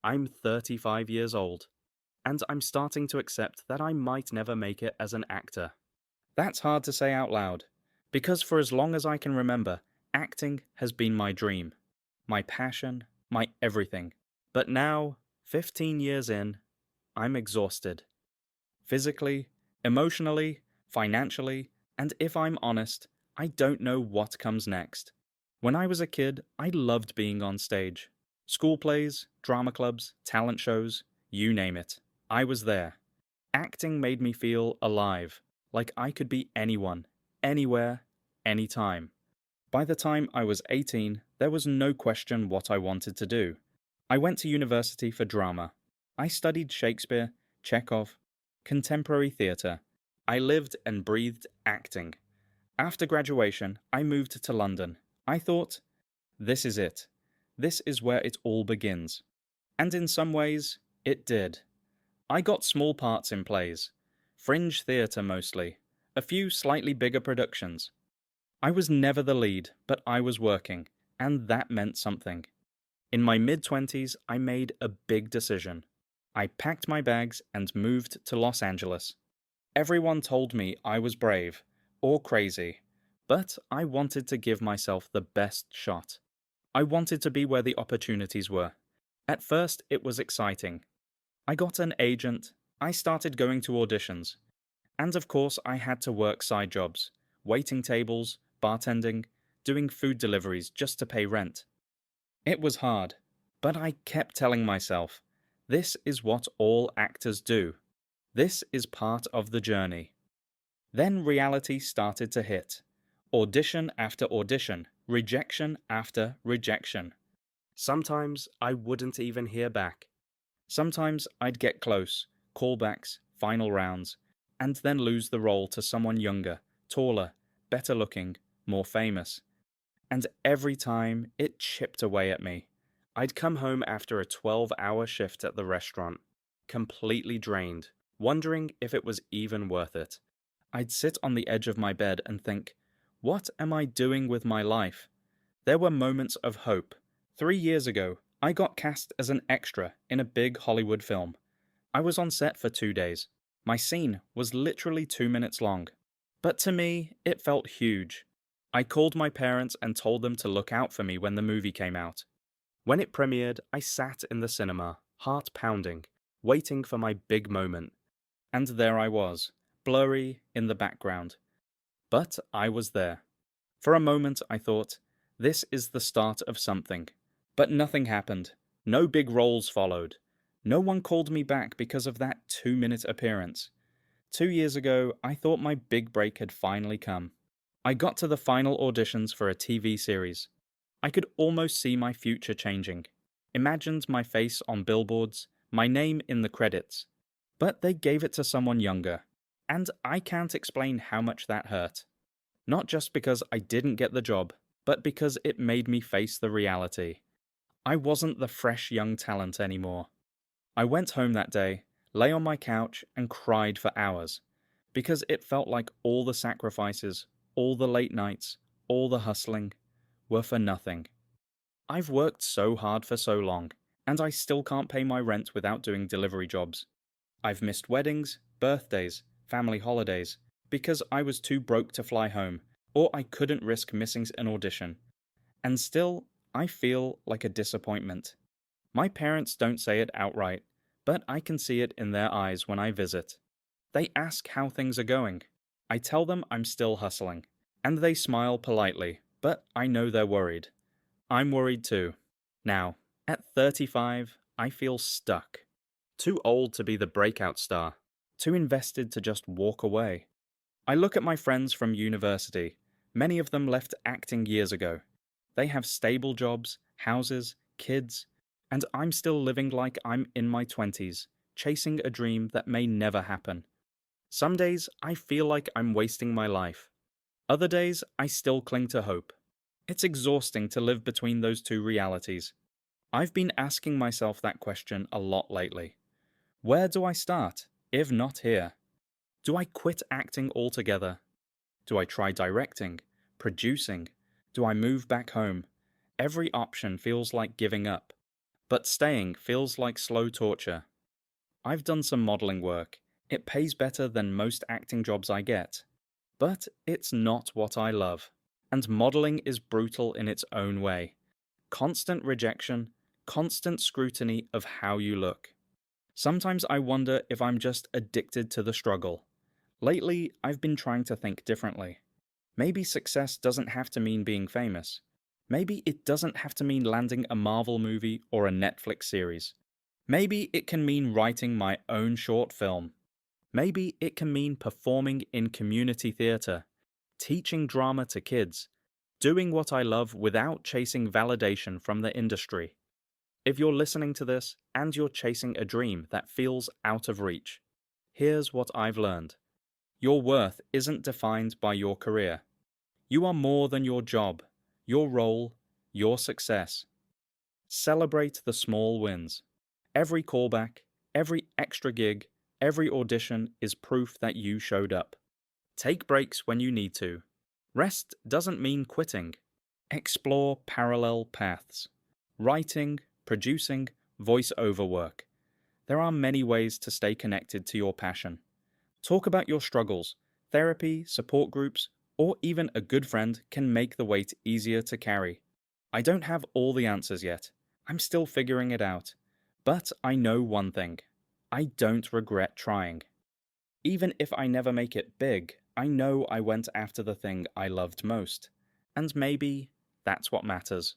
I'm 35 years old, and I'm starting to accept that I might never make it as an actor. That's hard to say out loud, because for as long as I can remember, acting has been my dream, my passion, my everything. But now, 15 years in, I'm exhausted. Physically, emotionally, financially, and if I'm honest, I don't know what comes next. When I was a kid, I loved being on stage. School plays, drama clubs, talent shows, you name it. I was there. Acting made me feel alive, like I could be anyone, anywhere, anytime. By the time I was 18, there was no question what I wanted to do. I went to university for drama. I studied Shakespeare, Chekhov, contemporary theatre. I lived and breathed acting. After graduation, I moved to London. I thought, this is it. This is where it all begins. And in some ways, it did. I got small parts in plays, fringe theatre mostly, a few slightly bigger productions. I was never the lead, but I was working, and that meant something. In my mid-20s, I made a big decision. I packed my bags and moved to Los Angeles. Everyone told me I was brave, or crazy, but I wanted to give myself the best shot. I wanted to be where the opportunities were. At first, it was exciting. I got an agent, I started going to auditions, and of course I had to work side jobs, waiting tables, bartending, doing food deliveries just to pay rent. It was hard, but I kept telling myself, this is what all actors do. This is part of the journey. Then reality started to hit. Audition after audition, rejection after rejection. Sometimes I wouldn't even hear back. Sometimes I'd get close, callbacks, final rounds, and then lose the role to someone younger, taller, better looking, more famous. And every time it chipped away at me. I'd come home after a 12-hour shift at the restaurant, completely drained, wondering if it was even worth it. I'd sit on the edge of my bed and think, what am I doing with my life? There were moments of hope. 3 years ago, I got cast as an extra in a big Hollywood film. I was on set for 2 days. My scene was literally 2 minutes long. But to me, it felt huge. I called my parents and told them to look out for me when the movie came out. When it premiered, I sat in the cinema, heart pounding, waiting for my big moment. And there I was, blurry in the background. But I was there. For a moment I thought, this is the start of something. But nothing happened. No big roles followed. No one called me back because of that 2-minute appearance. 2 years ago, I thought my big break had finally come. I got to the final auditions for a TV series. I could almost see my future changing. Imagined my face on billboards, my name in the credits. But they gave it to someone younger. And I can't explain how much that hurt. Not just because I didn't get the job, but because it made me face the reality. I wasn't the fresh young talent anymore. I went home that day, lay on my couch, and cried for hours, because it felt like all the sacrifices, all the late nights, all the hustling, were for nothing. I've worked so hard for so long, and I still can't pay my rent without doing delivery jobs. I've missed weddings, birthdays, family holidays, because I was too broke to fly home, or I couldn't risk missing an audition. And still, I feel like a disappointment. My parents don't say it outright, but I can see it in their eyes when I visit. They ask how things are going. I tell them I'm still hustling, and they smile politely, but I know they're worried. I'm worried too. Now, at 35, I feel stuck. Too old to be the breakout star. Too invested to just walk away. I look at my friends from university. Many of them left acting years ago. They have stable jobs, houses, kids, and I'm still living like I'm in my 20s, chasing a dream that may never happen. Some days I feel like I'm wasting my life. Other days I still cling to hope. It's exhausting to live between those two realities. I've been asking myself that question a lot lately. Where do I start, if not here? Do I quit acting altogether? Do I try directing, producing? Do I move back home? Every option feels like giving up. but staying feels like slow torture. I've done some modeling work. It pays better than most acting jobs I get. But it's not what I love. And modeling is brutal in its own way. Constant rejection, constant scrutiny of how you look. Sometimes I wonder if I'm just addicted to the struggle. Lately, I've been trying to think differently. Maybe success doesn't have to mean being famous. Maybe it doesn't have to mean landing a Marvel movie or a Netflix series. Maybe it can mean writing my own short film. Maybe it can mean performing in community theatre, teaching drama to kids, doing what I love without chasing validation from the industry. If you're listening to this and you're chasing a dream that feels out of reach, here's what I've learned. Your worth isn't defined by your career. You are more than your job, your role, your success. Celebrate the small wins. Every callback, every extra gig, every audition is proof that you showed up. Take breaks when you need to. Rest doesn't mean quitting. Explore parallel paths. Writing, producing, voice-over work. There are many ways to stay connected to your passion. Talk about your struggles. Therapy, support groups, or even a good friend can make the weight easier to carry. I don't have all the answers yet. I'm still figuring it out. But I know one thing. I don't regret trying. Even if I never make it big, I know I went after the thing I loved most. And maybe that's what matters.